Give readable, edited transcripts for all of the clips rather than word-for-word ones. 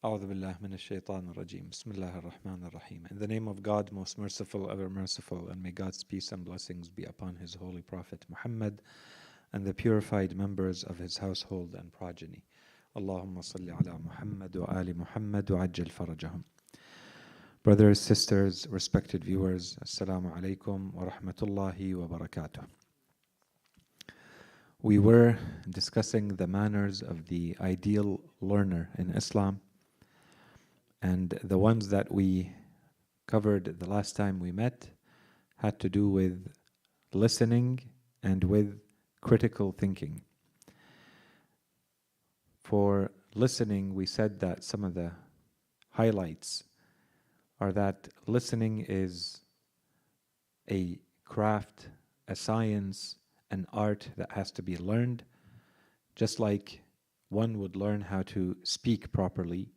أعوذ بالله من الشيطان الرجيم. بسم الله الرحمن الرحيم. In the name of God, most merciful, ever merciful, and may God's peace and blessings be upon His holy Prophet Muhammad and the purified members of his household and progeny. Allahumma salli ala Muhammad wa ali Muhammad wa ajjal farajahum. Brothers, sisters, respected viewers, Assalamu alaikum wa rahmatullahi wa barakatuh. We were discussing the manners of the ideal learner in Islam, and the ones that we covered the last time we met had to do with listening and with critical thinking. For listening, we said that some of the highlights are that listening is a craft, a science, an art that has to be learned, just like one would learn how to speak properly.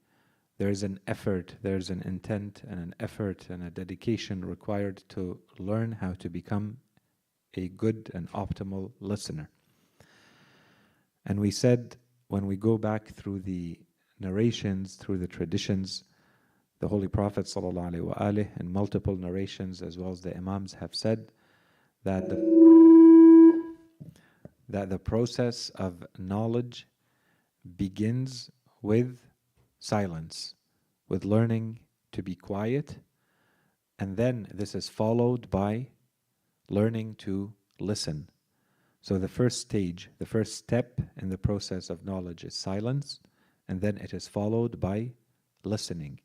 There's an effort, there's an intent and an effort and a dedication required to learn how to become a good and optimal listener. And we said, when we go back through the narrations, through the traditions, the Holy Prophet ﷺ and multiple narrations as well as the Imams have said that the process of knowledge begins with silence, with learning to be quiet, and then this is followed by learning to listen. So the first stage, the first step in the process of knowledge is silence, and then it is followed by listening.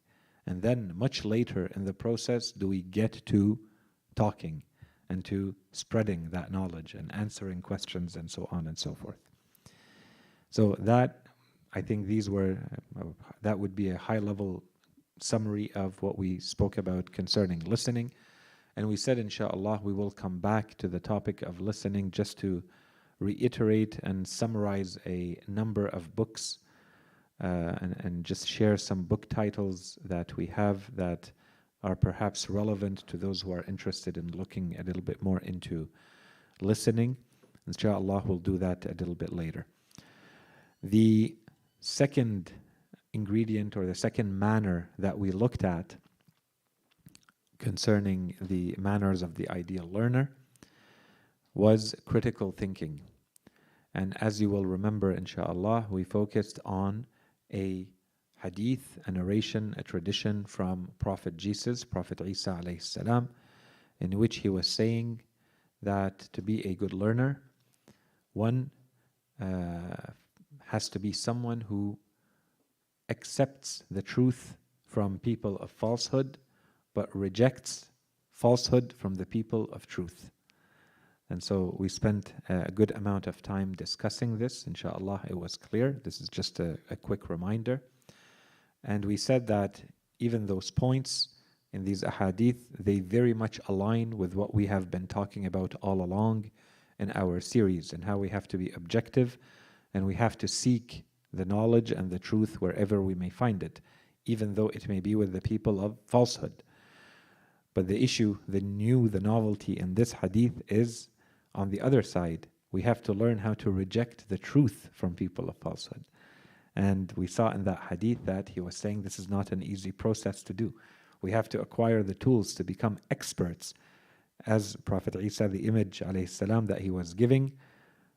And then much later in the process do we get to talking and to spreading that knowledge and answering questions and so on and so forth. So that, I think that would be a high-level summary of what we spoke about concerning listening. And we said, inshallah, we will come back to the topic of listening just to reiterate and summarize a number of books and just share some book titles that we have that are perhaps relevant to those who are interested in looking a little bit more into listening. Inshallah, we'll do that a little bit later. The second ingredient or the second manner that we looked at concerning the manners of the ideal learner was critical thinking. And as you will remember, inshallah, we focused on a hadith, a narration, a tradition from Prophet Jesus, Prophet Isa alayhi salam, in which he was saying that to be a good learner, one has to be someone who accepts the truth from people of falsehood, but rejects falsehood from the people of truth. And so we spent a good amount of time discussing this. Inshallah, it was clear. This is just a quick reminder. And we said that even those points in these ahadith, they very much align with what we have been talking about all along in our series, and how we have to be objective and we have to seek the knowledge and the truth wherever we may find it, even though it may be with the people of falsehood. But the issue, the novelty in this hadith is on the other side. We have to learn how to reject the truth from people of falsehood. And we saw in that hadith that he was saying this is not an easy process to do. We have to acquire the tools to become experts. As Prophet Isa, the image alayhi salam that he was giving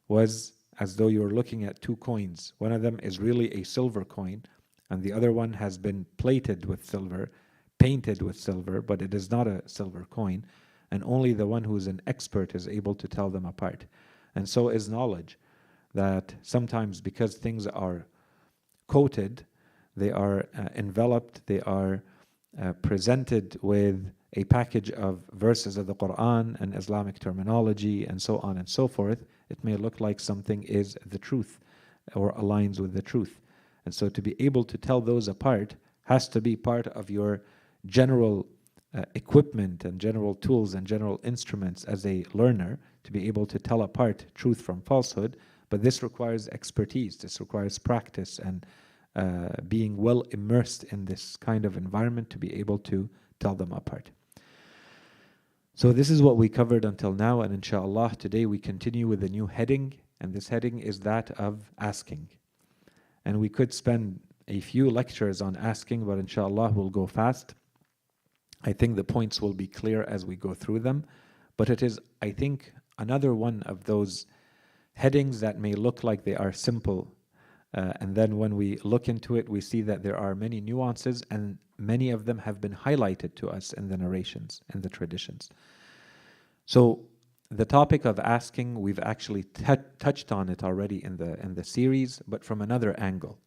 was as though you were looking at two coins. One of them is really a silver coin, and the other one has been plated with silver, painted with silver, but it is not a silver coin. And only the one who is an expert is able to tell them apart. And so is knowledge, that sometimes because things are coated, they are enveloped, they are presented with a package of verses of the Quran and Islamic terminology and so on and so forth, it may look like something is the truth or aligns with the truth. And so to be able to tell those apart has to be part of your general equipment and general tools and general instruments as a learner, to be able to tell apart truth from falsehood. But this requires expertise, this requires practice and being well immersed in this kind of environment to be able to tell them apart. So this is what we covered until now, and inshallah today we continue with a new heading, and this heading is that of asking. And we could spend a few lectures on asking, but inshallah we'll go fast. I think the points will be clear as we go through them, but it is, I think, another one of those headings that may look like they are simple, and then when we look into it, we see that there are many nuances, and many of them have been highlighted to us in the narrations, in the traditions. So the topic of asking, we've actually touched on it already in the series, but from another angle.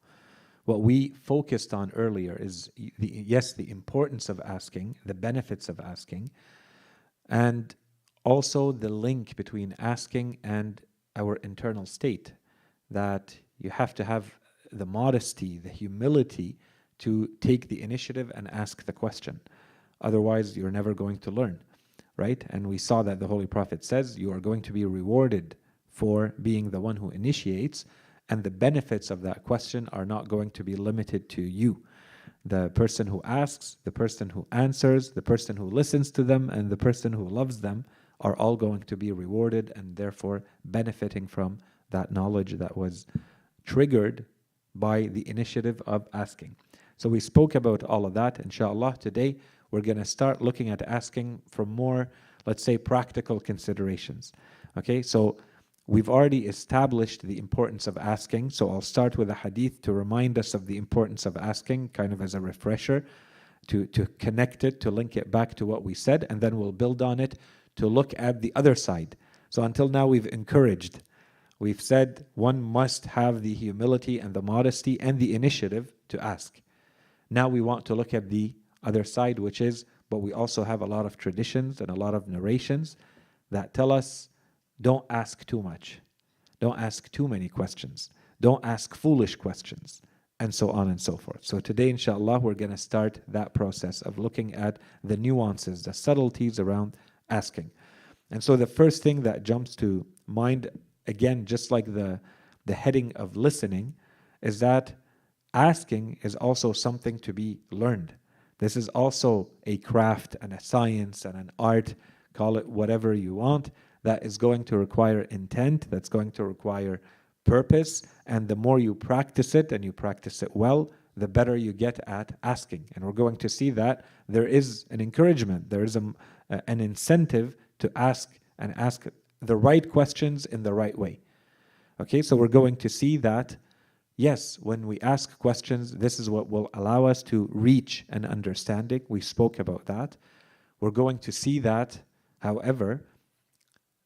What we focused on earlier is, the importance of asking, the benefits of asking, and also the link between asking and our internal state, that you have to have the modesty, the humility to take the initiative and ask the question. Otherwise, you're never going to learn, right? And we saw that the Holy Prophet says you are going to be rewarded for being the one who initiates, and the benefits of that question are not going to be limited to you. The person who asks, the person who answers, the person who listens to them, and the person who loves them are all going to be rewarded and therefore benefiting from that knowledge that was triggered by the initiative of asking. So we spoke about all of that. Inshallah, today we're going to start looking at asking from more, let's say, practical considerations. Okay, so we've already established the importance of asking, so I'll start with a hadith to remind us of the importance of asking, kind of as a refresher, to connect it, to link it back to what we said, and then we'll build on it to look at the other side. So until now we've encouraged, we've said one must have the humility and the modesty and the initiative to ask. Now we want to look at the other side, which is, but we also have a lot of traditions and a lot of narrations that tell us, don't ask too much. Don't ask too many questions. Don't ask foolish questions, and so on and so forth. So today, inshallah, we're going to start that process of looking at the nuances, the subtleties around asking. And so the first thing that jumps to mind, again, just like the heading of listening, is that asking is also something to be learned. This is also a craft and a science and an art, call it whatever you want, that is going to require intent, that's going to require purpose, and the more you practice it, and you practice it well, the better you get at asking. And we're going to see that there is an encouragement, there is an incentive to ask, and ask the right questions in the right way. Okay, so we're going to see that, yes, when we ask questions, this is what will allow us to reach an understanding. We spoke about that. We're going to see that, however,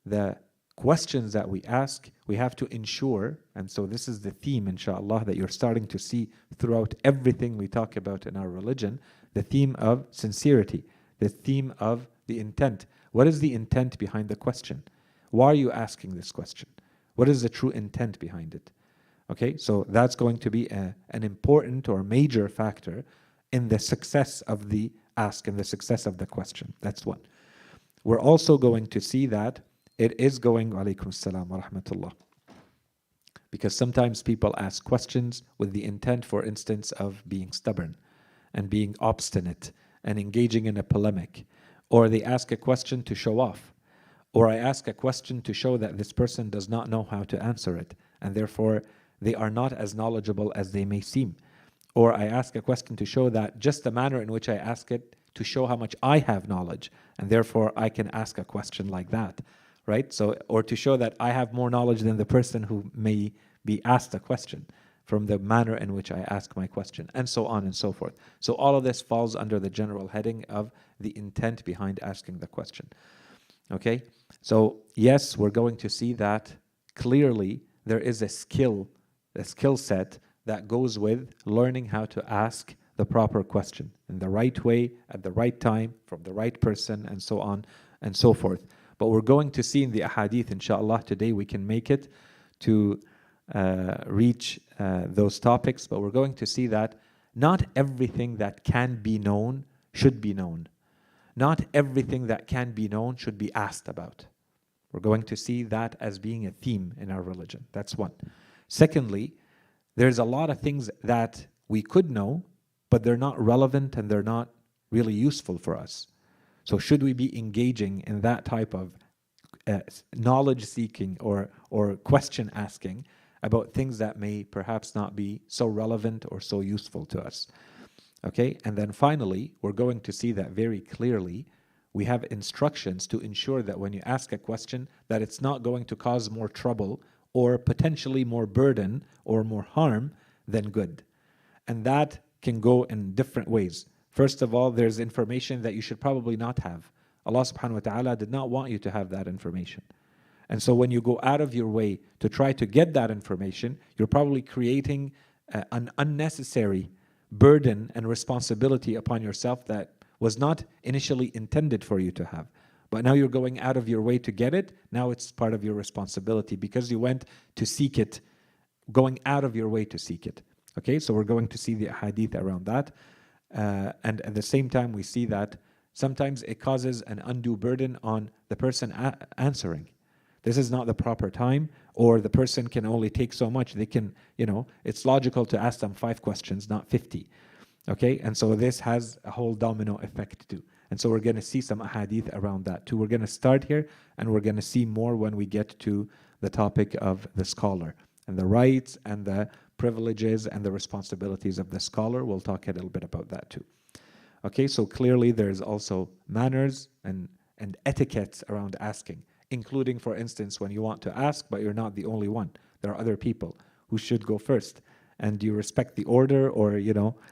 the questions that we ask, we have to ensure, and so this is the theme, inshallah, that you're starting to see throughout everything we talk about in our religion, the theme of sincerity, the theme of the intent. What is the intent behind the question? Why are you asking this question? What is the true intent behind it? Okay, so that's going to be an important or major factor in the success of the ask and the success of the question. That's one. We're also going to see that it is going, alaykum salam wa rahmatullah, because sometimes people ask questions with the intent, for instance, of being stubborn and being obstinate and engaging in a polemic, or they ask a question to show off, or I ask a question to show that this person does not know how to answer it, and therefore they are not as knowledgeable as they may seem. Or I ask a question to show that just the manner in which I ask it to show how much I have knowledge, and therefore I can ask a question like that, right? So, or to show that I have more knowledge than the person who may be asked a question from the manner in which I ask my question, and so on and so forth. So all of this falls under the general heading of the intent behind asking the question. Okay? So yes, we're going to see that clearly there is a skill set that goes with learning how to ask the proper question in the right way, at the right time, from the right person, and so on and so forth. But we're going to see in the ahadith, inshallah, today we can make it to reach those topics, but we're going to see that not everything that can be known should be known. Not everything that can be known should be asked about. We're going to see that as being a theme in our religion. That's one. Secondly, there's a lot of things that we could know, but they're not relevant and they're not really useful for us. So should we be engaging in that type of knowledge seeking or question asking about things that may perhaps not be so relevant or so useful to us. Okay, and then finally, we're going to see that very clearly. We have instructions to ensure that when you ask a question, that it's not going to cause more trouble or potentially more burden or more harm than good. And that can go in different ways. First of all, there's information that you should probably not have. Allah subhanahu wa ta'ala did not want you to have that information. And so when you go out of your way to try to get that information, you're probably creating an unnecessary burden and responsibility upon yourself that was not initially intended for you to have. But now you're going out of your way to get it. Now it's part of your responsibility because you went to seek it, going out of your way to seek it. Okay, so we're going to see the hadith around that. And at the same time, we see that sometimes it causes an undue burden on the person answering. This is not the proper time, or the person can only take so much. They can, it's logical to ask them 5 questions, not 50. Okay, and so this has a whole domino effect too. And so we're going to see some hadith around that too. We're going to start here, and we're going to see more when we get to the topic of the scholar and the rights and the privileges and the responsibilities of the scholar. We'll talk a little bit about that too. Okay, so clearly there's also manners and etiquettes around asking, including, for instance, when you want to ask, but you're not the only one. There are other people who should go first. And do you respect the order, or,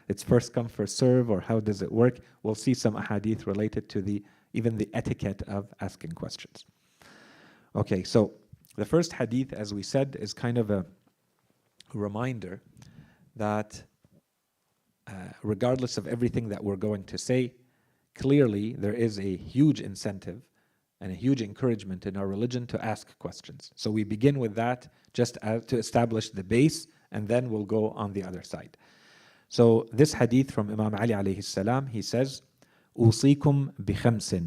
it's first come, first serve, or how does it work? We'll see some ahadith related to even the etiquette of asking questions. Okay, so the first hadith, as we said, is kind of a reminder that regardless of everything that we're going to say, clearly there is a huge incentive and a huge encouragement in our religion to ask questions. So we begin with that just to establish the base, and then we'll go on the other side. So this hadith from Imam Ali alayhi salam, he says, أوصيكم بخمس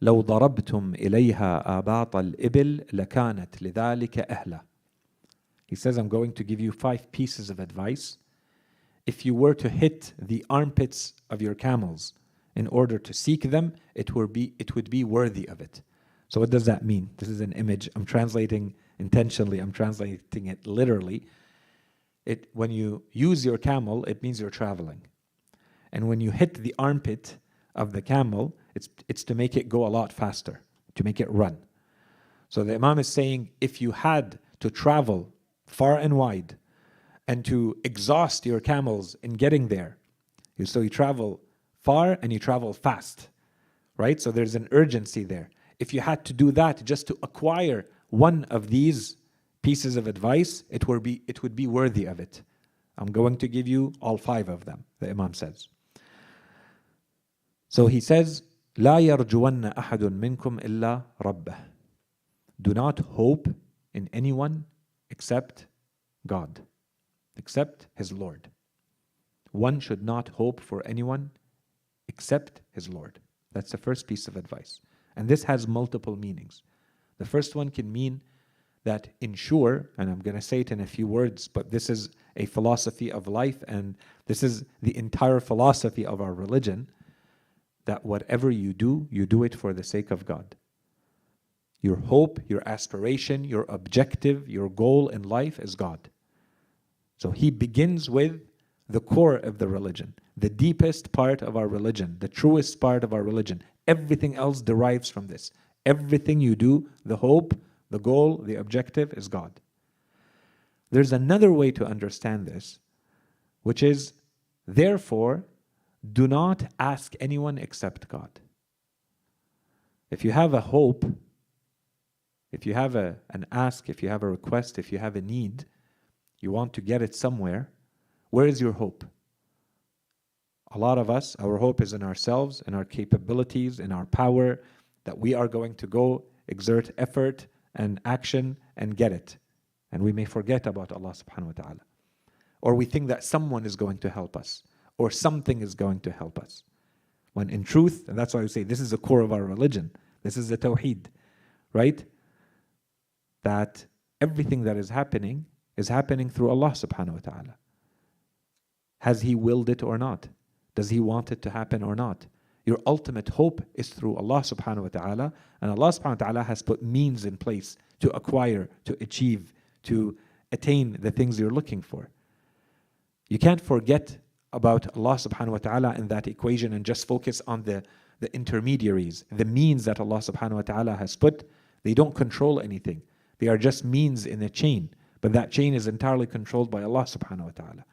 لو ضربتم إليها آباط الإبل لكانت لذلك أهلا. He says, I'm going to give you 5 pieces of advice. If you were to hit the armpits of your camels in order to seek them, it would be worthy of it. So what does that mean? This is an image. I'm translating intentionally. I'm translating it literally. When you use your camel, it means you're traveling. And when you hit the armpit of the camel, it's to make it go a lot faster, to make it run. So the Imam is saying, if you had to travel far and wide and to exhaust your camels in getting there, so you travel far and you travel fast, right? So there's an urgency there. If you had to do that just to acquire one of these pieces of advice, it would be worthy of it. I'm going to give you all 5 of them, the Imam says. So he says, لا يرجون أحد منكم إلا ربه. Do not hope in anyone except God, except his Lord. One should not hope for anyone except his Lord. That's the first piece of advice. And this has multiple meanings. The first one can mean that ensure, and I'm going to say it in a few words, but this is a philosophy of life, and this is the entire philosophy of our religion, that whatever you do it for the sake of God. Your hope, your aspiration, your objective, your goal in life is God. So he begins with the core of the religion, the deepest part of our religion, the truest part of our religion. Everything else derives from this. Everything you do, the hope, the goal, the objective is God. There's another way to understand this, which is, therefore, do not ask anyone except God. If you have a hope, if you have an ask, if you have a request, if you have a need, you want to get it somewhere, where is your hope? A lot of us, our hope is in ourselves, in our capabilities, in our power, that we are going to go exert effort and action and get it. And we may forget about Allah subhanahu wa ta'ala. Or we think that someone is going to help us, or something is going to help us. When in truth, and that's why we say this is the core of our religion, this is the tawheed, right? That everything that is happening through Allah subhanahu wa ta'ala. Has He willed it or not? Does He want it to happen or not? Your ultimate hope is through Allah subhanahu wa ta'ala, and Allah subhanahu wa ta'ala has put means in place to acquire, to achieve, to attain the things you're looking for. You can't forget about Allah subhanahu wa ta'ala in that equation and just focus on the intermediaries, the means that Allah subhanahu wa ta'ala has put. They don't control anything. They are just means in a chain, but that chain is entirely controlled by Allah subhanahu wa ta'ala.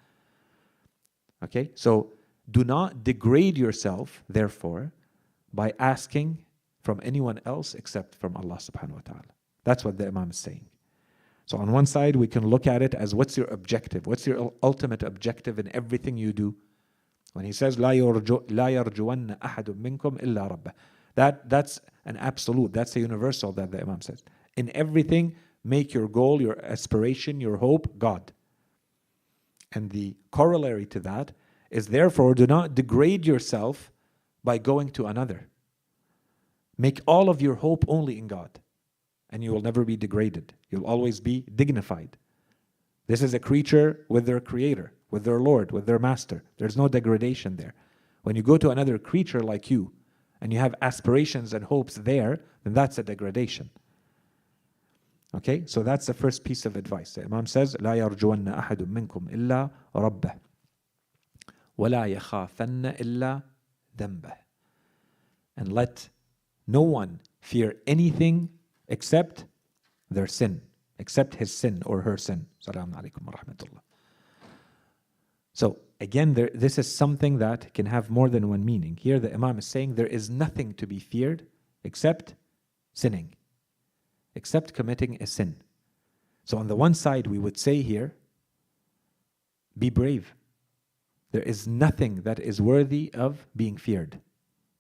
Okay, so do not degrade yourself, therefore, by asking from anyone else except from Allah subhanahu wa ta'ala. That's what the Imam is saying. So on one side, we can look at it as what's your objective? What's your ultimate objective in everything you do? When he says, لا يرجون أحد منكم إلا ربه. That's an absolute, that's a universal that the Imam says. In everything, make your goal, your aspiration, your hope, God. And the corollary to that is, therefore, do not degrade yourself by going to another. Make all of your hope only in God, and you will never be degraded. You'll always be dignified. This is a creature with their creator, with their Lord, with their master. There's no degradation there. When you go to another creature like you, and you have aspirations and hopes there, then that's a degradation. Okay, so that's the first piece of advice. The Imam says, لا يرجون أحد منكم إلا ربه ولا يخافن إلا ذنبه. And let no one fear anything except their sin, except his sin or her sin. Assalamu alaikum wa rahmatullah. So again, this is something that can have more than one meaning. Here the Imam is saying there is nothing to be feared except sinning, except committing a sin. So on the one side, we would say here, be brave. There is nothing that is worthy of being feared.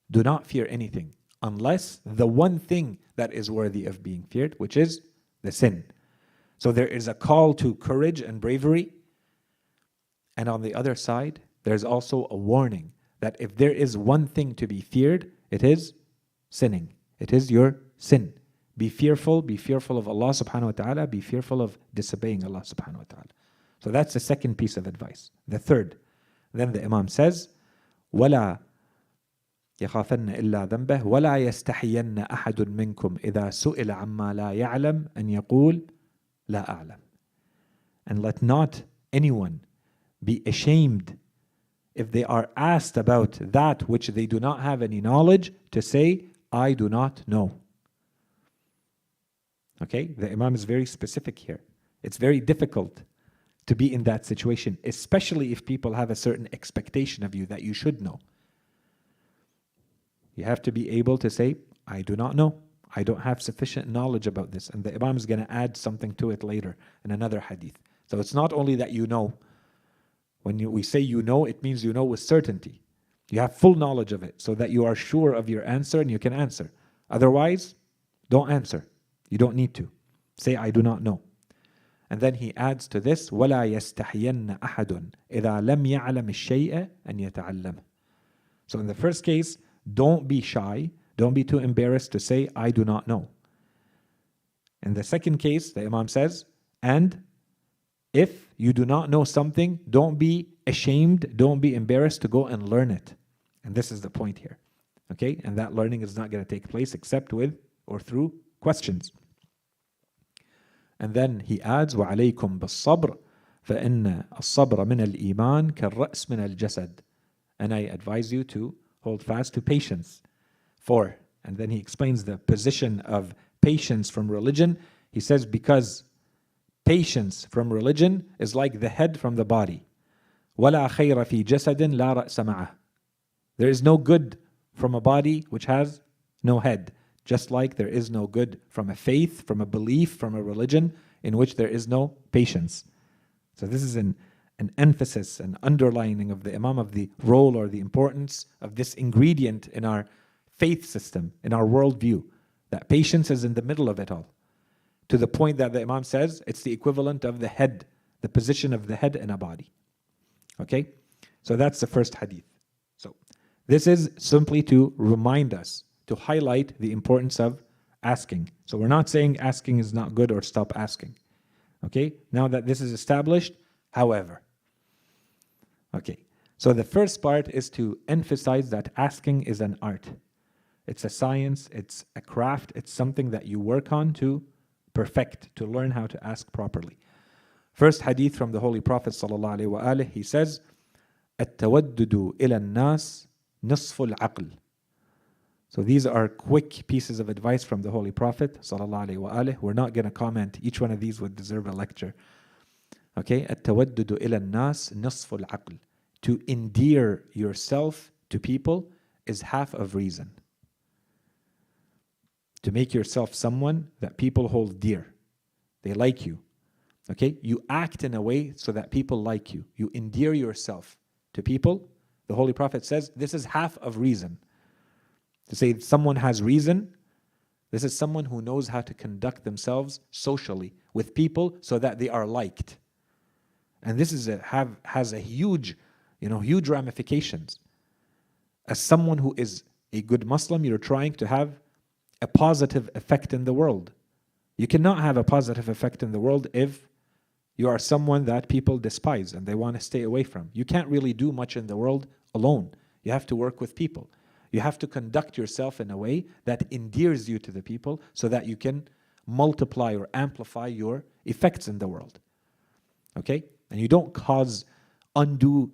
Do not fear anything, unless the one thing that is worthy of being feared, which is the sin. So there is a call to courage and bravery. And on the other side, there's also a warning that if there is one thing to be feared, it is sinning. It is your sin. Be fearful of Allah subhanahu wa ta'ala, be fearful of disobeying Allah subhanahu wa ta'ala. So that's the second piece of advice. The third, then the Imam says, وَلَا يَخَافَنَّ إِلَّا ذَنْبَهُ وَلَا يَسْتَحِيَنَّ أَحَدٌ مِّنْكُمْ إِذَا سُئِلَ عَمَّا لَا يَعْلَمْ أَنْ يَقُولْ لَا أَعْلَمْ. And let not anyone be ashamed if they are asked about that which they do not have any knowledge, to say, I do not know. Okay, the Imam is very specific here. It's very difficult to be in that situation, especially if people have a certain expectation of you that you should know. You have to be able to say, I do not know. I don't have sufficient knowledge about this. And the Imam is going to add something to it later in another hadith. So it's not only that you know. When we say you know, it means you know with certainty. You have full knowledge of it so that you are sure of your answer and you can answer. Otherwise, don't answer. You don't need to. Say, I do not know. And then he adds to this, وَلَا يَسْتَحْيَنَّ أَحَدٌ إِذَا لَمْ يَعْلَمِ الشَّيْءَ أَنْ يَتَعَلَّمَ. So in the first case, don't be shy. Don't be too embarrassed to say, I do not know. In the second case, the Imam says, and if you do not know something, don't be ashamed, don't be embarrassed to go and learn it. And this is the point here. Okay? And that learning is not going to take place except with or through questions. And then he adds, وَعَلَيْكُمْ بِالصَّبْرِ فَإِنَّ الصَّبْرَ مِنَ الْإِيمَانِ كَالرَّأْسِ مِنَ الْجَسَدِ. And I advise you to hold fast to patience. And then he explains the position of patience from religion. He says, because patience from religion is like the head from the body. وَلَا خَيْرَ فِي جَسَدٍ لَا رَأْسَ مَعَهُ. There is no good from a body which has no head. Just like there is no good from a faith, from a belief, from a religion in which there is no patience. So this is an emphasis, an underlining of the Imam of the role or the importance of this ingredient in our faith system, in our worldview. That patience is in the middle of it all. To the point that the Imam says it's the equivalent of the head, the position of the head in a body. Okay? So that's the first hadith. So this is simply to remind us, to highlight the importance of asking. So we're not saying asking is not good or stop asking. Okay? Now that this is established, however. Okay. So the first part is to emphasize that asking is an art. It's a science, it's a craft, it's something that you work on to perfect, to learn how to ask properly. First hadith from the Holy Prophet sallallahu alaihi wasallam, he says, التودد إلى الناس نصف العقل. So these are quick pieces of advice from the Holy Prophet sallallahu alaihi wasallam. We're not going to comment. Each one of these would deserve a lecture. Okay, التودد إلى الناس نصف العقل. To endear yourself to people is half of reason. To make yourself someone that people hold dear. They like you. Okay, you act in a way so that people like you. You endear yourself to people. The Holy Prophet says this is half of reason. To say someone has reason, this is someone who knows how to conduct themselves socially with people so that they are liked. And this is has a huge ramifications. As someone who is a good Muslim, you're trying to have a positive effect in the world. You cannot have a positive effect in the world if you are someone that people despise and they want to stay away from. You can't really do much in the world alone. You have to work with people. You have to conduct yourself in a way that endears you to the people so that you can multiply or amplify your effects in the world. Okay? And you don't cause undue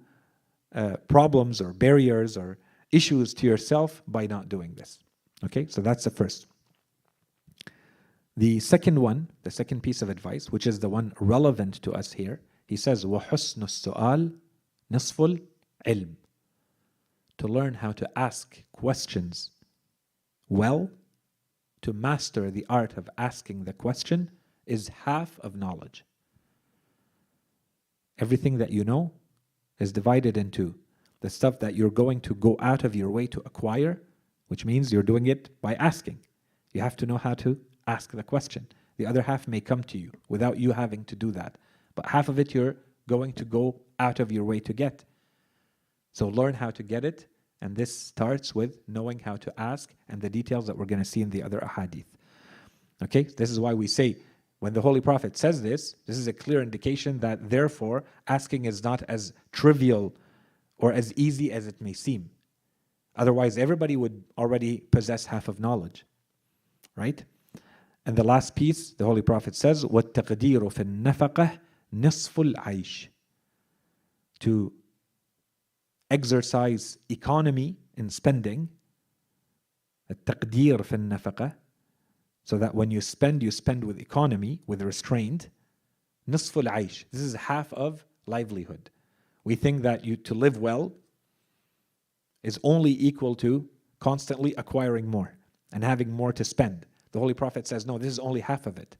problems or barriers or issues to yourself by not doing this. Okay? So that's the first. The second one, the second piece of advice, which is the one relevant to us here, he says, وَحُسْنُ السُّؤَالِ نِصْفُ الْعِلْمِ. To learn how to ask questions well, to master the art of asking the question, is half of knowledge. Everything that you know is divided into the stuff that you're going to go out of your way to acquire, which means you're doing it by asking. You have to know how to ask the question. The other half may come to you without you having to do that. But half of it you're going to go out of your way to get. So learn how to get it, and this starts with knowing how to ask and the details that we're going to see in the other ahadith. Okay, this is why we say, when the Holy Prophet says this is a clear indication that therefore asking is not as trivial or as easy as it may seem. Otherwise, everybody would already possess half of knowledge, right? And the last piece, the Holy Prophet says, وَالتَّقْدِيرُ فِي النَّفَقَةِ نِصْفُ الْعَيْشِ. To exercise economy in spending, التقدير في النفقة, so that when you spend with economy, with restraint. نصف العيش. This is half of livelihood. We think that to live well is only equal to constantly acquiring more and having more to spend. The Holy Prophet says, no, this is only half of it.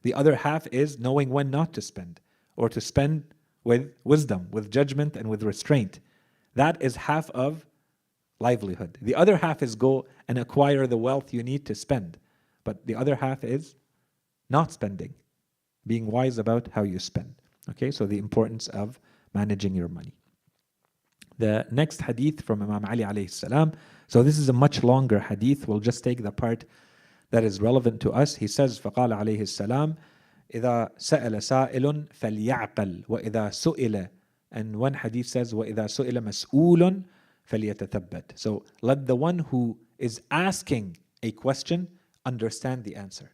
The other half is knowing when not to spend, or to spend with wisdom, with judgment, and with restraint. That is half of livelihood. The other half is go and acquire the wealth you need to spend. But the other half is not spending, being wise about how you spend. Okay, so the importance of managing your money. The next hadith from Imam Ali alayhi salam. So this is a much longer hadith. We'll just take the part that is relevant to us. He says, فقال عليه السلام, إذا سأل سائل فليعقل وإذا سئل. And one hadith says, وإذا سئل مسؤول فليتثبت. So let the one who is asking a question understand the answer.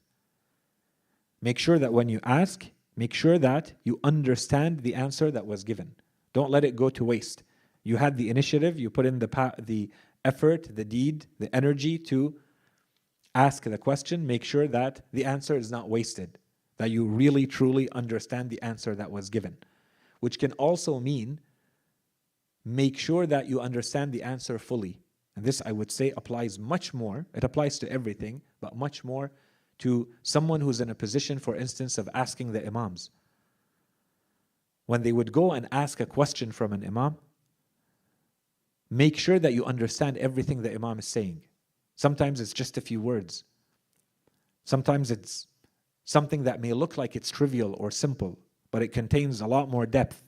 Make sure that when you ask, make sure that you understand the answer that was given. Don't let it go to waste. You had the initiative, you put in the effort, the deed, the energy to ask the question. Make sure that the answer is not wasted, that you really truly understand the answer that was given. Which can also mean make sure that you understand the answer fully. And this, I would say, applies much more. It applies to everything, but much more to someone who's in a position, for instance, of asking the imams. When they would go and ask a question from an imam, make sure that you understand everything the imam is saying. Sometimes it's just a few words. Sometimes it's something that may look like it's trivial or simple, but it contains a lot more depth.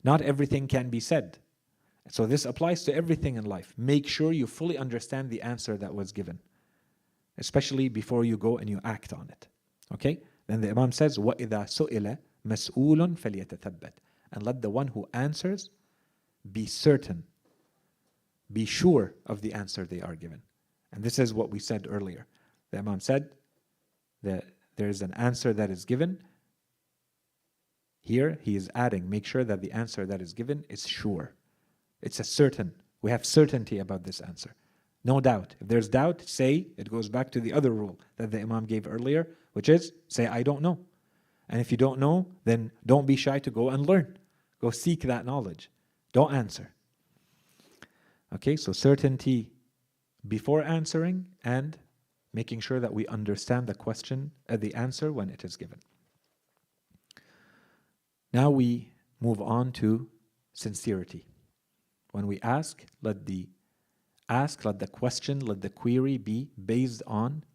Not everything can be said. So this applies to everything in life. Make sure you fully understand the answer that was given, especially before you go and you act on it. Okay? Then the Imam says, وَإِذَا سُئِلَ مَسْئُولٌ فَلْيَتَثَبَّتْ. And let the one who answers be certain, be sure of the answer they are given. And this is what we said earlier. The Imam said that there is an answer that is given. Here he is adding, make sure that the answer that is given is sure. It's a certain. We have certainty about this answer. No doubt. If there's doubt, say, it goes back to the other rule that the Imam gave earlier, which is, say, I don't know. And if you don't know, then don't be shy to go and learn. Go seek that knowledge. Don't answer. Okay, so certainty before answering and making sure that we understand the question, the answer when it is given. Now we move on to sincerity. When we ask, let the question, let the query be based on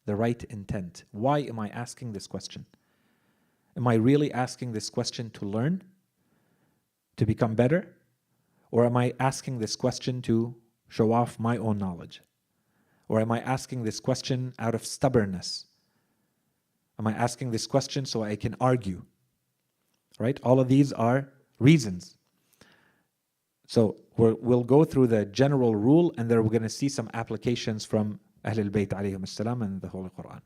the right intent. Why am I asking this question? Am I really asking this question to learn, to become better? Or am I asking this question to show off my own knowledge? Or am I asking this question out of stubbornness? Am I asking this question so I can argue? Right? All of these are reasons. So we'll go through the general rule, and then we're going to see some applications from Ahlul Bayt alayhim as-salam and the Holy Quran.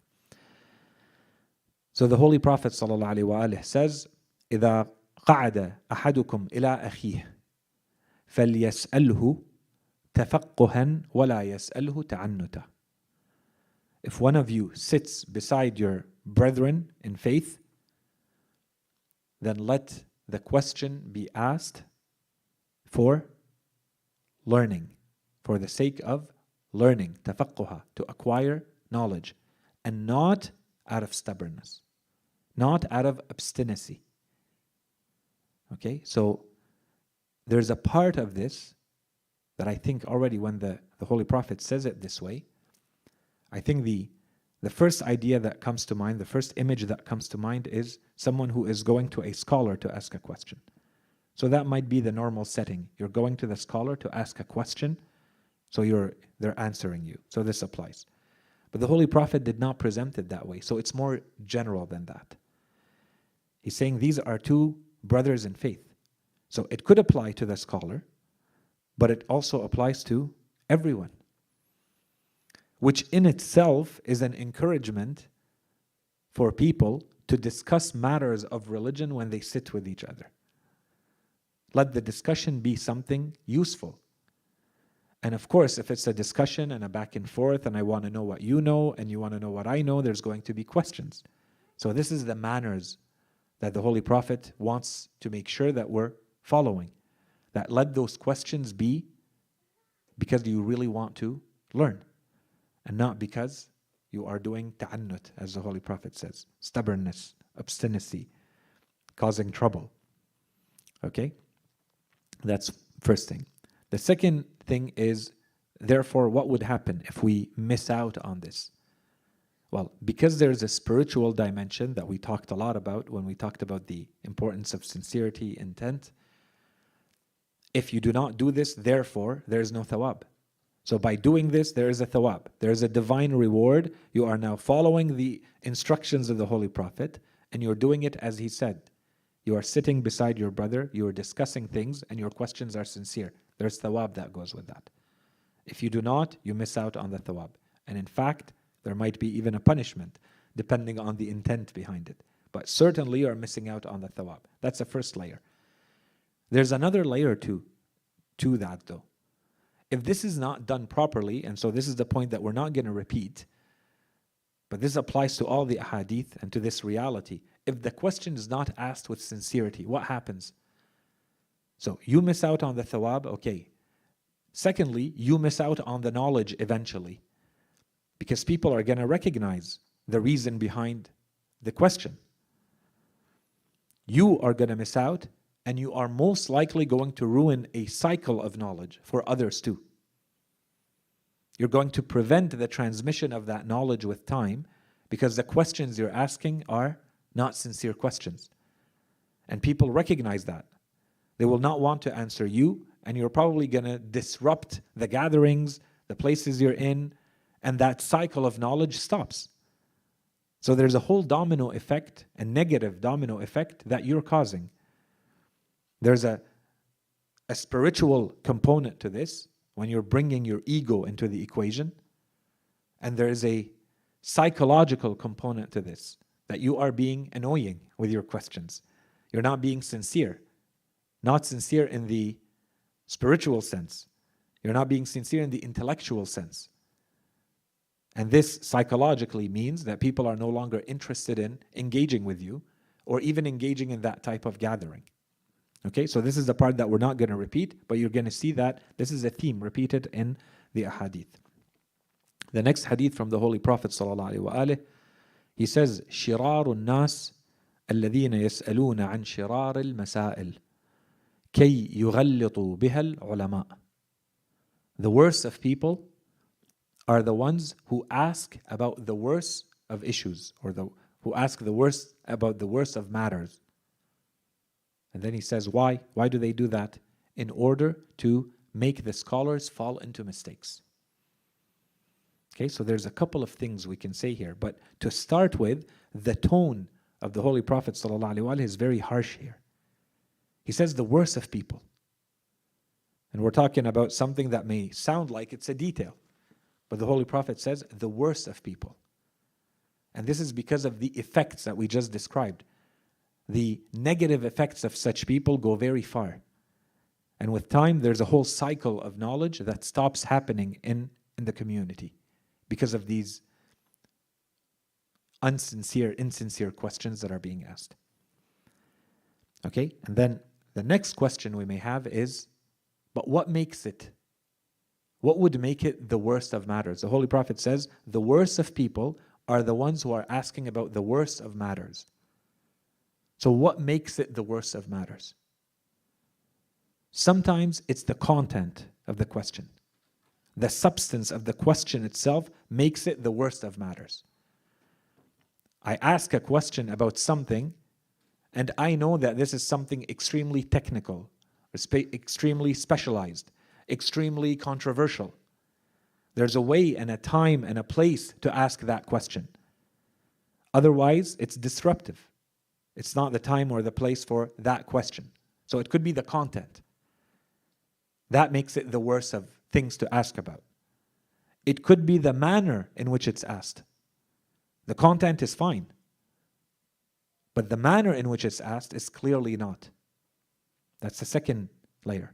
So the Holy Prophet sallallahu alaihi wasallam says, إِذَا قَعَدَ أَحَدُكُمْ إِلَىٰ أَخِيهِ فَلْيَسْأَلْهُ تَفَقُّهًا وَلَا يَسْأَلْهُ تَعَنُّتًا. If one of you sits beside your brethren in faith, then let the question be asked for learning, for the sake of learning, تفقها, to acquire knowledge, and not out of stubbornness, not out of obstinacy. Okay, so there's a part of this that I think already when the Holy Prophet says it this way, I think the first idea that comes to mind, the first image that comes to mind is someone who is going to a scholar to ask a question. So that might be the normal setting. You're going to the scholar to ask a question, so they're answering you. So this applies. But the Holy Prophet did not present it that way, so it's more general than that. He's saying these are two brothers in faith. So it could apply to the scholar, but it also applies to everyone, which in itself is an encouragement for people to discuss matters of religion when they sit with each other. Let the discussion be something useful. And of course, if it's a discussion and a back and forth, and I want to know what you know, and you want to know what I know, there's going to be questions. So this is the manners that the Holy Prophet wants to make sure that we're following. That let those questions be because you really want to learn, and not because you are doing ta'annut, as the Holy Prophet says, stubbornness, obstinacy, causing trouble. Okay? That's first thing. The second thing is, therefore, what would happen if we miss out on this? Well, because there's a spiritual dimension that we talked a lot about when we talked about the importance of sincerity, intent. If you do not do this, therefore, there is no thawab. So by doing this, there is a thawab. There is a divine reward. You are now following the instructions of the Holy Prophet, and you're doing it as he said. You are sitting beside your brother, you are discussing things, and your questions are sincere. There's thawab that goes with that. If you do not, you miss out on the thawab. And in fact, there might be even a punishment, depending on the intent behind it. But certainly you are missing out on the thawab. That's the first layer. There's another layer to that though. If this is not done properly, and so this is the point that we're not going to repeat, but this applies to all the ahadith and to this reality. If the question is not asked with sincerity, what happens? So you miss out on the thawab, okay. Secondly, you miss out on the knowledge eventually, because people are going to recognize the reason behind the question. You are going to miss out, and you are most likely going to ruin a cycle of knowledge for others too. You're going to prevent the transmission of that knowledge with time, because the questions you're asking are not sincere questions. And people recognize that. They will not want to answer you, and you're probably going to disrupt the gatherings, the places you're in, and that cycle of knowledge stops. So there's a whole domino effect, a negative domino effect that you're causing. There's a spiritual component to this when you're bringing your ego into the equation, and there is a psychological component to this, that you are being annoying with your questions. You're not being sincere. Not sincere in the spiritual sense. You're not being sincere in the intellectual sense. And this psychologically means that people are no longer interested in engaging with you or even engaging in that type of gathering. Okay, so this is the part that we're not going to repeat, but you're going to see that this is a theme repeated in the ahadith. The next hadith from the Holy Prophet ﷺ, he says, شِرَارُ النَّاسِ الَّذِينَ يَسْأَلُونَ عَنْ شِرَارِ الْمَسَائِلِ كَيْ يُغَلِّطُوا بِهَا الْعُلَمَاءِ. The worst of people are the ones who ask about the worst of issues, or who ask the worst about the worst of matters. And then he says, why? Why do they do that? In order to make the scholars fall into mistakes. Okay, so there's a couple of things we can say here. But to start with, the tone of the Holy Prophet ﷺ is very harsh here. He says the worst of people. And we're talking about something that may sound like it's a detail. But the Holy Prophet says the worst of people. And this is because of the effects that we just described. The negative effects of such people go very far. And with time, there's a whole cycle of knowledge that stops happening in the community because of these insincere questions that are being asked. Okay, and then the next question we may have is, but what makes it? What would make it the worst of matters? The Holy Prophet says, the worst of people are the ones who are asking about the worst of matters. So what makes it the worst of matters? Sometimes it's the content of the question. The substance of the question itself makes it the worst of matters. I ask a question about something, and I know that this is something extremely technical, extremely specialized, extremely controversial. There's a way and a time and a place to ask that question. Otherwise, it's disruptive. It's not the time or the place for that question. So it could be the content. That makes it the worst of things to ask about. It could be the manner in which it's asked. The content is fine, but the manner in which it's asked is clearly not. That's the second layer.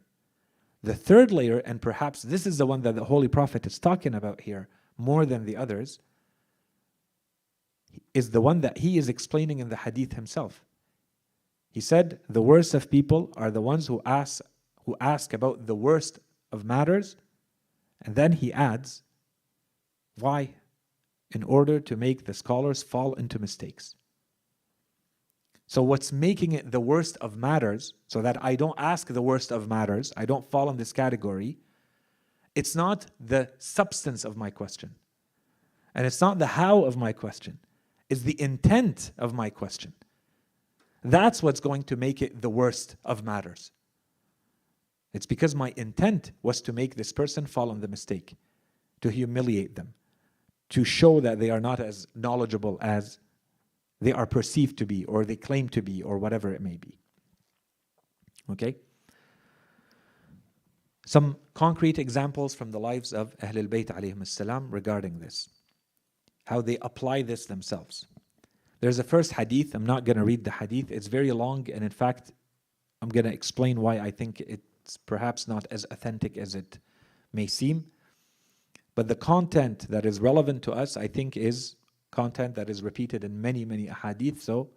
The third layer, and perhaps this is the one that the Holy Prophet is talking about here more than the others, is the one that he is explaining in the hadith himself. He said, the worst of people are the ones who ask about the worst of matters, and then he adds, why? In order to make the scholars fall into mistakes. So what's making it the worst of matters, so that I don't ask the worst of matters, I don't fall in this category, it's not the substance of my question. And it's not the how of my question. It's the intent of my question. That's what's going to make it the worst of matters. It's because my intent was to make this person fall in the mistake, to humiliate them, to show that they are not as knowledgeable as they are perceived to be, or they claim to be, or whatever it may be. Okay? Some concrete examples from the lives of Ahlul Bayt alayhim salam regarding this. How they apply this themselves. There's a first hadith. I'm not going to read the hadith. It's very long, and in fact, I'm going to explain why I think it's perhaps not as authentic as it may seem. But the content that is relevant to us, I think, is content that is repeated in many, many ahadith, so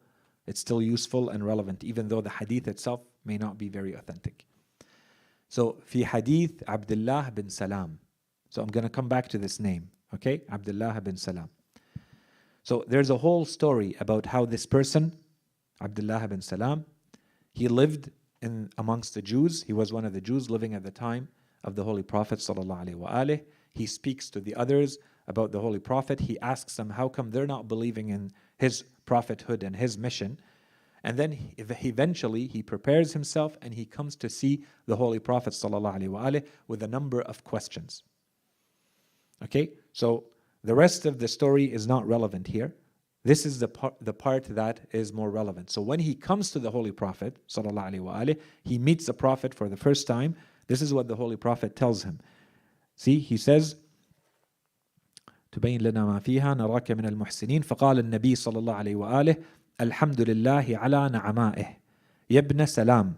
it's still useful and relevant, even though the hadith itself may not be very authentic. So, fi hadith Abdullah bin Salam. So I'm going to come back to this name, okay? Abdullah bin Salam. So there's a whole story about how this person, Abdullah bin Salam, he lived amongst the Jews. He was one of the Jews living at the time of the Holy Prophet sallallahu alaihi wasallam. He speaks to the others about the Holy Prophet. He asks them how come they're not believing in his prophethood and his mission. And then eventually he prepares himself and he comes to see the Holy Prophet ﷺ with a number of questions. Okay, so the rest of the story is not relevant here. This is the part that is more relevant. So when he comes to the Holy Prophet ﷺ, he meets the Prophet for the first time. This is what the Holy Prophet tells him. See, he says, تبين لنا ما فيها نراك من المحسنين فقال النبي صلى الله عليه وآله الحمد لله على نعمائه يا ابن سلام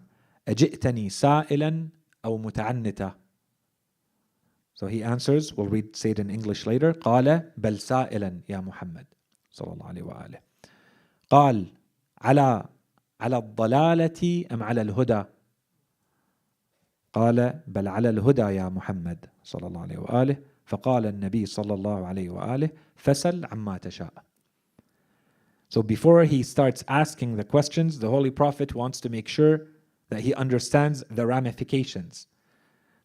أجئتني سائلا أو متعنتا. So he answers, we'll say it in English later, قال بل سائلا يا محمد صلى الله عليه وآله. قال على الضلالة أم على الهدى؟ قال بل على الهدى يا محمد صلى الله عليه وآله. فقال النبي صلى الله عليه وآله فسل عما تشاء. So before he starts asking the questions, the Holy Prophet wants to make sure that he understands the ramifications.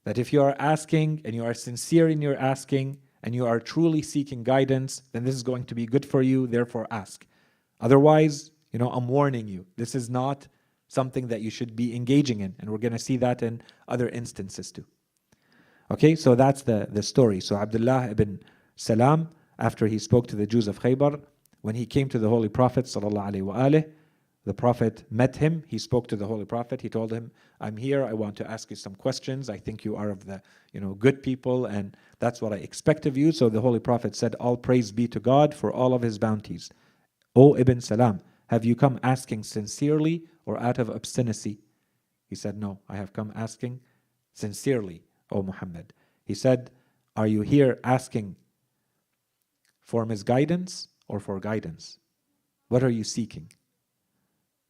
That if you are asking and you are sincere in your asking and you are truly seeking guidance, then this is going to be good for you, therefore ask. Otherwise, I'm warning you, this is not something that you should be engaging in. And we're going to see that in other instances too. Okay, so that's the story. So Abdullah ibn Salam, after he spoke to the Jews of Khaybar, when he came to the Holy Prophet ﷺ, the Prophet met him. He spoke to the Holy Prophet. He told him, I'm here. I want to ask you some questions. I think you are of the good people, and that's what I expect of you. So the Holy Prophet said, all praise be to God for all of his bounties. O Ibn Salam, have you come asking sincerely or out of obstinacy? He said, no, I have come asking sincerely, O Muhammad. He said, are you here asking for misguidance or for guidance? What are you seeking?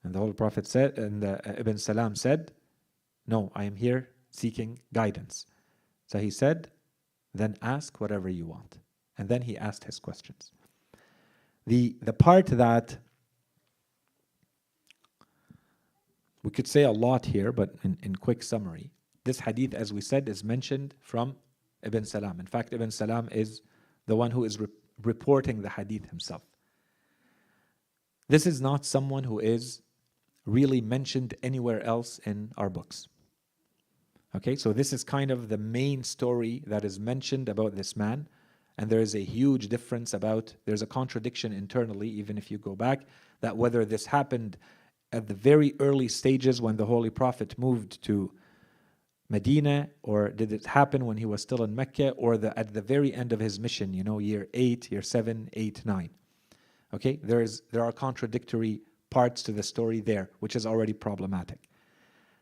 And the Holy Prophet said, and Ibn Salam said, no, I am here seeking guidance. So he said, then ask whatever you want. And then he asked his questions. The part that we could say a lot here, but in quick summary, this hadith, as we said, is mentioned from Ibn Salam. In fact, Ibn Salam is the one who is reporting the hadith himself. This is not someone who is really mentioned anywhere else in our books. Okay, so this is kind of the main story that is mentioned about this man, and there is a huge difference there's a contradiction internally, even if you go back, that whether this happened at the very early stages when the Holy Prophet moved to Medina, or did it happen when he was still in Mecca, or at the very end of his mission, year 8, year 7, 8, 9. Okay, there are contradictory parts to the story there, which is already problematic.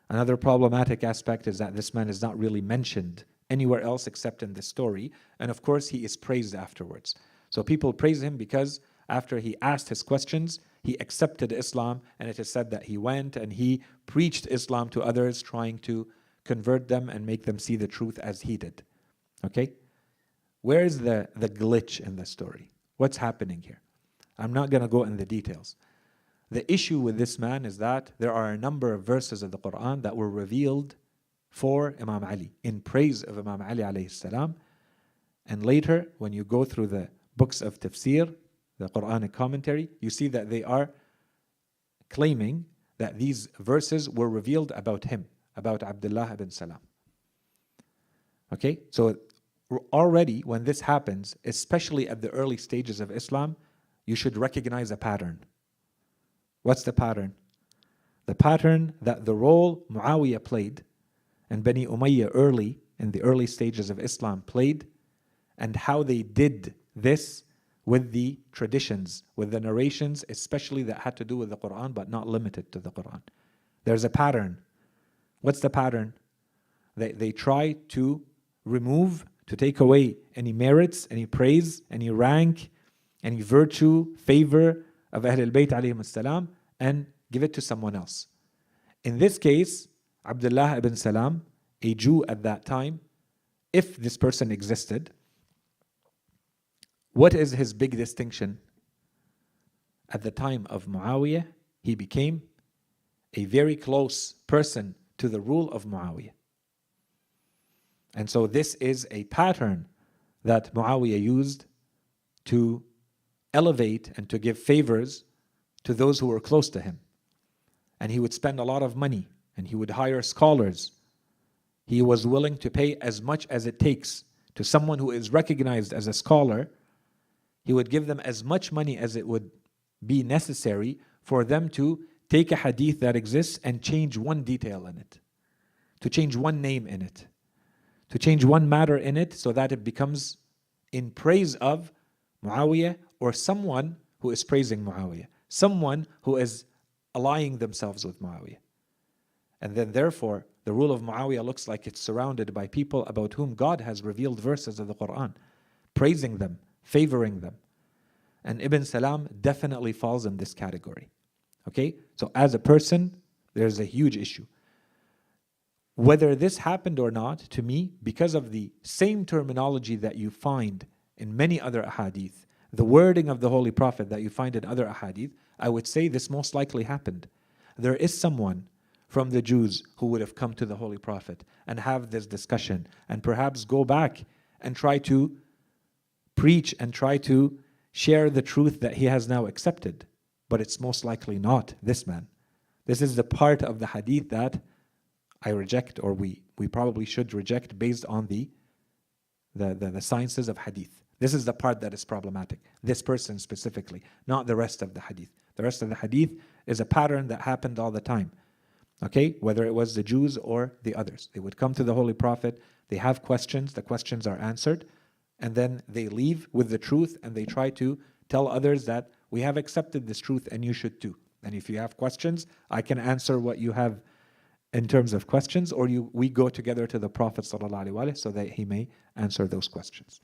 Another problematic aspect is that this man is not really mentioned anywhere else except in the story, and of course he is praised afterwards. So people praise him because after he asked his questions, he accepted Islam, and it is said that he went and he preached Islam to others, trying to convert them and make them see the truth as he did. Okay? Where is the glitch in the story? What's happening here? I'm not going to go in the details. The issue with this man is that there are a number of verses of the Quran that were revealed for Imam Ali, in praise of Imam Ali alayhi salam. And later, when you go through the books of tafsir, the Quranic commentary, you see that they are claiming that these verses were revealed about him, about Abdullah ibn Salam. Okay, so already when this happens, especially at the early stages of Islam, you should recognize a pattern. What's the pattern? The pattern that the role Muawiyah played and Bani Umayyah in the early stages of Islam played, and how they did this with the traditions, with the narrations, especially that had to do with the Quran, but not limited to the Quran. There's a pattern. What's the pattern? They try to take away any merits, any praise, any rank, any virtue, favor of Ahl al-Bayt alayhim salam, and give it to someone else. In this case, Abdullah ibn Salam, a Jew at that time, if this person existed, what is his big distinction? At the time of Muawiyah, he became a very close person to the rule of Muawiyah. And so this is a pattern that Muawiyah used to elevate and to give favors to those who were close to him. And he would spend a lot of money, and he would hire scholars. He was willing to pay as much as it takes to someone who is recognized as a scholar. He would give them as much money as it would be necessary for them to take a hadith that exists and change one detail in it, to change one name in it, to change one matter in it, so that it becomes in praise of Muawiyah or someone who is praising Muawiyah, someone who is allying themselves with Muawiyah. And then therefore, the rule of Muawiyah looks like it's surrounded by people about whom God has revealed verses of the Quran, praising them, favoring them. And Ibn Salam definitely falls in this category. Okay? So as a person, there's a huge issue. Whether this happened or not, to me, because of the same terminology that you find in many other ahadith, the wording of the Holy Prophet that you find in other ahadith, I would say this most likely happened. There is someone from the Jews who would have come to the Holy Prophet and have this discussion and perhaps go back and try to preach and try to share the truth that he has now accepted. But it's most likely not this man. This is the part of the hadith that I reject, or we probably should reject based on the sciences of hadith. This is the part that is problematic. This person specifically, not the rest of the hadith. The rest of the hadith is a pattern that happened all the time. Okay, whether it was the Jews or the others. They would come to the Holy Prophet, they have questions, the questions are answered, and then they leave with the truth and they try to tell others that we have accepted this truth and you should too. And if you have questions, I can answer what you have in terms of questions, or we go together to the Prophet ﷺ so that he may answer those questions.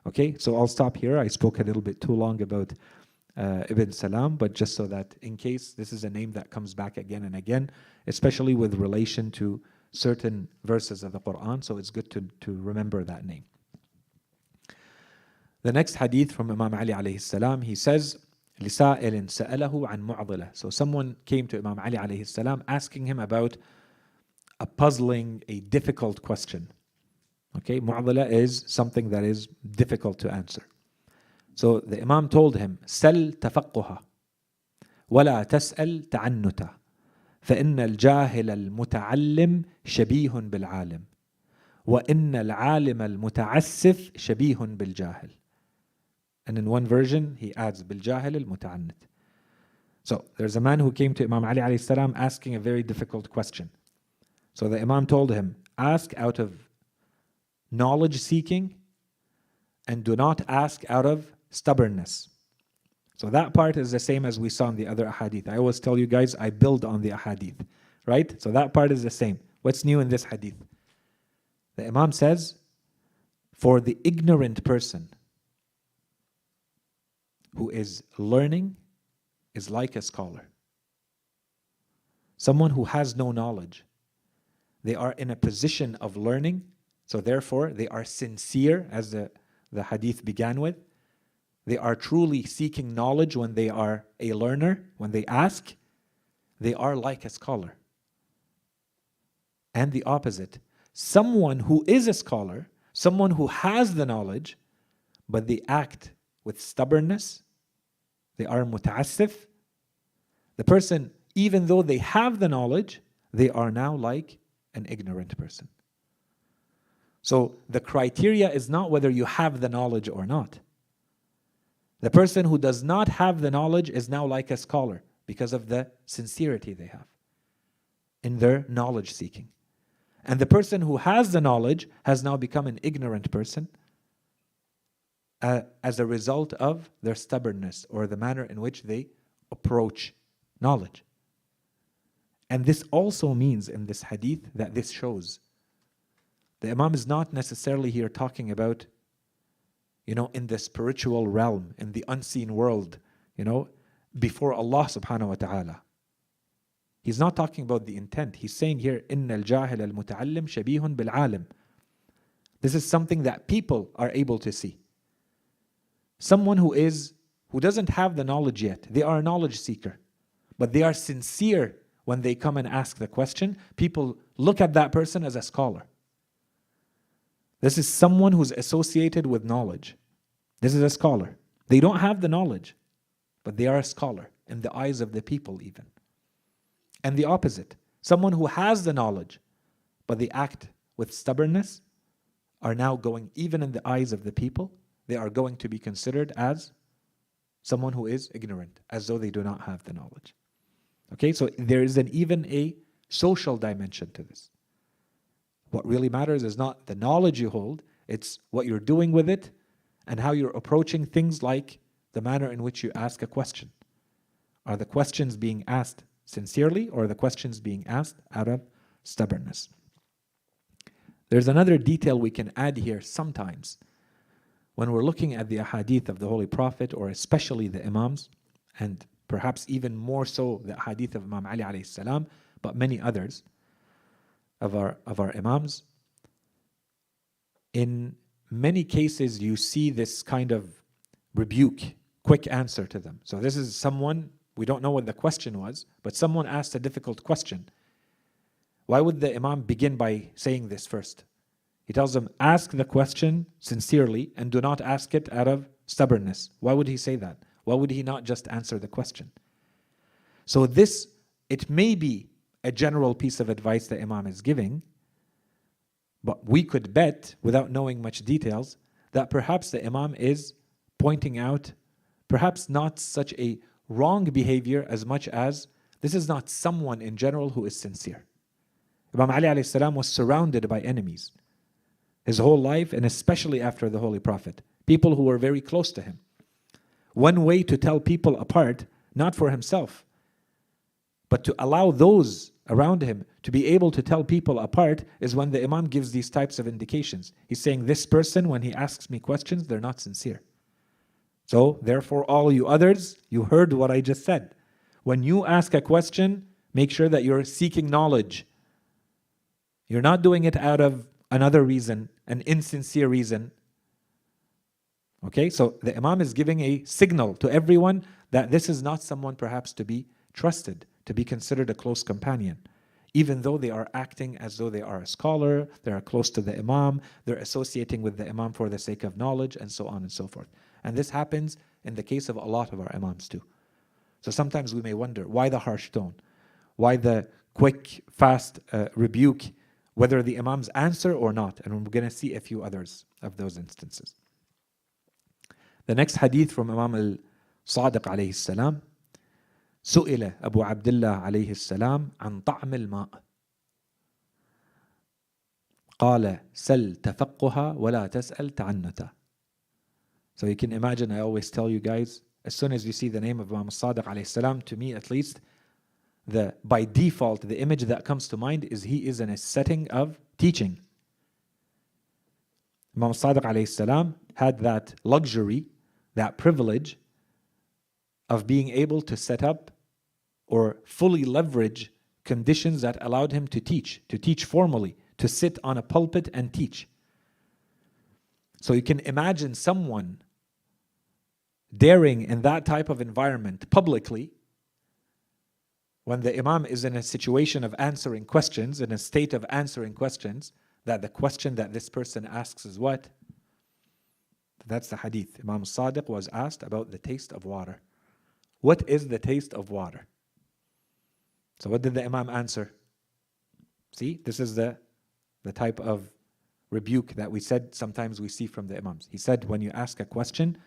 Okay, so I'll stop here. I spoke a little bit too long about Ibn Salam, but just so that in case this is a name that comes back again and again, especially with relation to certain verses of the Quran, so it's good to remember that name. The next hadith from Imam Ali alayhi salam, he says, لِسَائِلٍ سَأَلَهُ عَنْ مُعْضِلَةٍ. So someone came to Imam Ali alayhi salam asking him about a puzzling, a difficult question. Okay, mu'adila is something that is difficult to answer. So the Imam told him, سَلْ تَفَقُّهَ وَلَا تَسْأَلْ تَعَنُّتَ فَإِنَّ الْجَاهِلَ الْمُتَعَلِّمْ شَبِيهٌ بِالْعَالِمِ وَإِنَّ الْعَالِمَ الْمُتَعَسِّفْ شَبِيهٌ بِالْجَاهِلِ. And in one version, he adds, بِالْجَاهِلِ الْمُتَعَنِّتِ. So there's a man who came to Imam Ali alayhi salam asking a very difficult question. So the Imam told him, ask out of knowledge seeking and do not ask out of stubbornness. So that part is the same as we saw in the other ahadith. I always tell you guys, I build on the ahadith, right? So that part is the same. What's new in this hadith? The Imam says, for the ignorant person who is learning is like a scholar. Someone who has no knowledge. They are in a position of learning, so therefore they are sincere, as the hadith began with. They are truly seeking knowledge when they are a learner, when they ask. They are like a scholar. And the opposite. Someone who is a scholar, someone who has the knowledge, but they act with stubbornness, they are muta'assif. The person, even though they have the knowledge, they are now like an ignorant person. So the criteria is not whether you have the knowledge or not. The person who does not have the knowledge is now like a scholar because of the sincerity they have in their knowledge seeking. And the person who has the knowledge has now become an ignorant person as a result of their stubbornness or the manner in which they approach knowledge. And this also means in this hadith that this shows. The Imam is not necessarily here talking about, in the spiritual realm, in the unseen world, before Allah subhanahu wa ta'ala. He's not talking about the intent. He's saying here, إِنَّ الْجَاهِلَ الْمُتَعَلِّمْ شَبِيهٌ بِالْعَالِمِ. This is something that people are able to see. Someone who doesn't have the knowledge yet, they are a knowledge seeker, but they are sincere when they come and ask the question. People look at that person as a scholar. This is someone who's associated with knowledge. This is a scholar. They don't have the knowledge, but they are a scholar in the eyes of the people even. And the opposite, someone who has the knowledge, but they act with stubbornness, are now going, even in the eyes of the people, they are going to be considered as someone who is ignorant, as though they do not have the knowledge. Okay, so there is even a social dimension to this. What really matters is not the knowledge you hold, it's what you're doing with it and how you're approaching things, like the manner in which you ask a question. Are the questions being asked sincerely, or the questions being asked out of stubbornness. There's another detail we can add here sometimes. When we're looking at the ahadith of the Holy Prophet, or especially the Imams, and perhaps even more so the ahadith of Imam Ali alayhi salam, but many others of our Imams, in many cases you see this kind of rebuke, quick answer to them. So this is someone, we don't know what the question was, but someone asked a difficult question. Why would the Imam begin by saying this first? He tells them, ask the question sincerely and do not ask it out of stubbornness. Why would he say that? Why would he not just answer the question? So this, it may be a general piece of advice the Imam is giving, but we could bet, without knowing much details, that perhaps the Imam is pointing out perhaps not such a wrong behavior as much as this is not someone in general who is sincere. Imam Ali alayhi salam was surrounded by enemies his whole life, and especially after the Holy Prophet, people who were very close to him. One way to tell people apart, not for himself, but to allow those around him to be able to tell people apart, is when the Imam gives these types of indications. He's saying, this person, when he asks me questions, they're not sincere. So, therefore, all you others, you heard what I just said. When you ask a question, make sure that you're seeking knowledge. You're not doing it out of another reason, an insincere reason. Okay, so the Imam is giving a signal to everyone that this is not someone perhaps to be trusted, to be considered a close companion, even though they are acting as though they are a scholar, they are close to the Imam, they're associating with the Imam for the sake of knowledge, and so on and so forth. And this happens in the case of a lot of our Imams too. So sometimes we may wonder, why the harsh tone? Why the quick, fast rebuke, whether the Imams answer or not? And we're going to see a few others of those instances. The next hadith from Imam al-Sadiq alayhi salam, سئل أبو عبد الله عليه السلام عن طعم الماء قال سل تفقها ولا تسأل تعنتا. So you can imagine, I always tell you guys, as soon as you see the name of Imam al-Sadiq alayhi salam, to me at least, by default, the image that comes to mind is he is in a setting of teaching. Imam al-Sadiq alayhi salam had that luxury, that privilege of being able to set up or fully leverage conditions that allowed him to teach formally, to sit on a pulpit and teach. So you can imagine someone daring in that type of environment publicly, when the Imam is in a situation of answering questions, in a state of answering questions, that the question that this person asks is what? That's the hadith. Imam Sadiq was asked about the taste of water. What is the taste of water? So what did the Imam answer? See, this is the type of rebuke that we said sometimes we see from the Imams. He said, when you ask a question,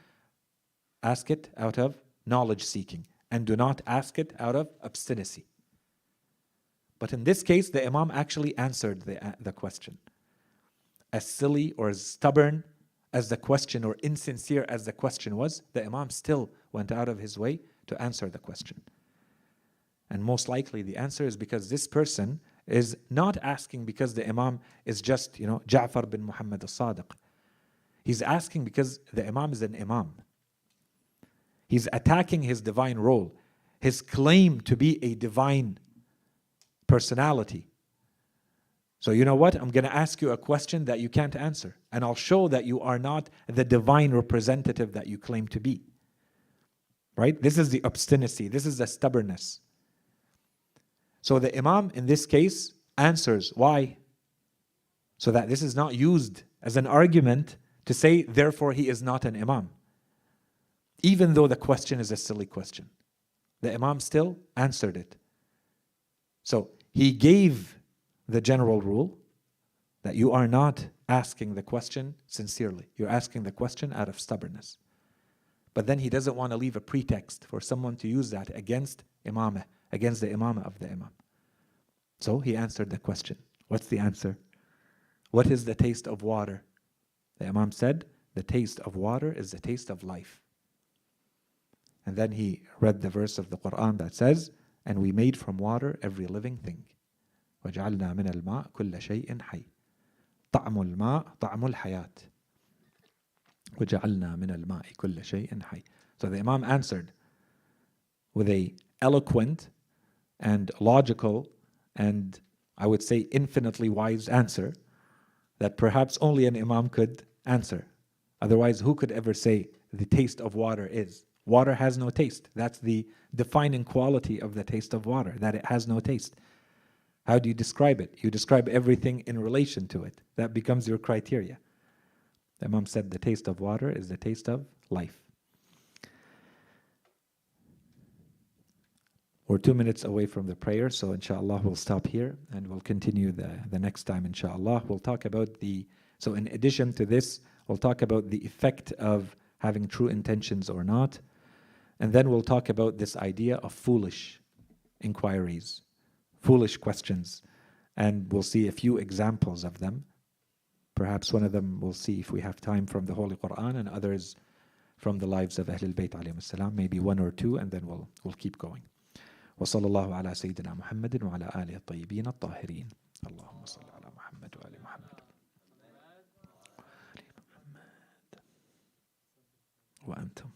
ask it out of knowledge seeking, and do not ask it out of obstinacy. But in this case, the Imam actually answered the question. As silly or as stubborn as the question, or insincere as the question was, the Imam still went out of his way to answer the question. And most likely the answer is because this person is not asking because the Imam is just, Ja'far bin Muhammad al-Sadiq. He's asking because the Imam is an Imam. He's attacking his divine role, his claim to be a divine personality. So you know what? I'm going to ask you a question that you can't answer, and I'll show that you are not the divine representative that you claim to be. Right? This is the obstinacy. This is the stubbornness. So the Imam in this case answers. Why? So that this is not used as an argument to say, therefore he is not an Imam. Even though the question is a silly question, the Imam still answered it. So he gave the general rule that you are not asking the question sincerely. You're asking the question out of stubbornness. But then he doesn't want to leave a pretext for someone to use that against imamah, against the imamah of the imam. So he answered the question. What's the answer? What is the taste of water? The imam said, the taste of water is the taste of life. And then he read the verse of the Quran that says, and we made from water every living thing. وجعلنا من الماء كل شيء حي. طعم الماء طعم الحياة. وجعلنا من الماء كل شيء حي. So the Imam answered with a eloquent and logical and I would say infinitely wise answer that perhaps only an Imam could answer. Otherwise, who could ever say the taste of water is? Water has no taste. That's the defining quality of the taste of water, that it has no taste. How do you describe it? You describe everything in relation to it. That becomes your criteria. The Imam said the taste of water is the taste of life. We're 2 minutes away from the prayer, so inshallah we'll stop here and we'll continue the next time, inshallah. We'll talk about so in addition to this, we'll talk about the effect of having true intentions or not. And then we'll talk about this idea of foolish inquiries, foolish questions. And we'll see a few examples of them. Perhaps one of them we'll see if we have time from the Holy Quran and others from the lives of Ahlul Bayt alayhim salam, maybe one or two, and then we'll keep going. وصلى الله على سيدنا محمد وعلى آله الطيبين الطاهرين. اللهم صل على محمد وآل محمد. وأنتم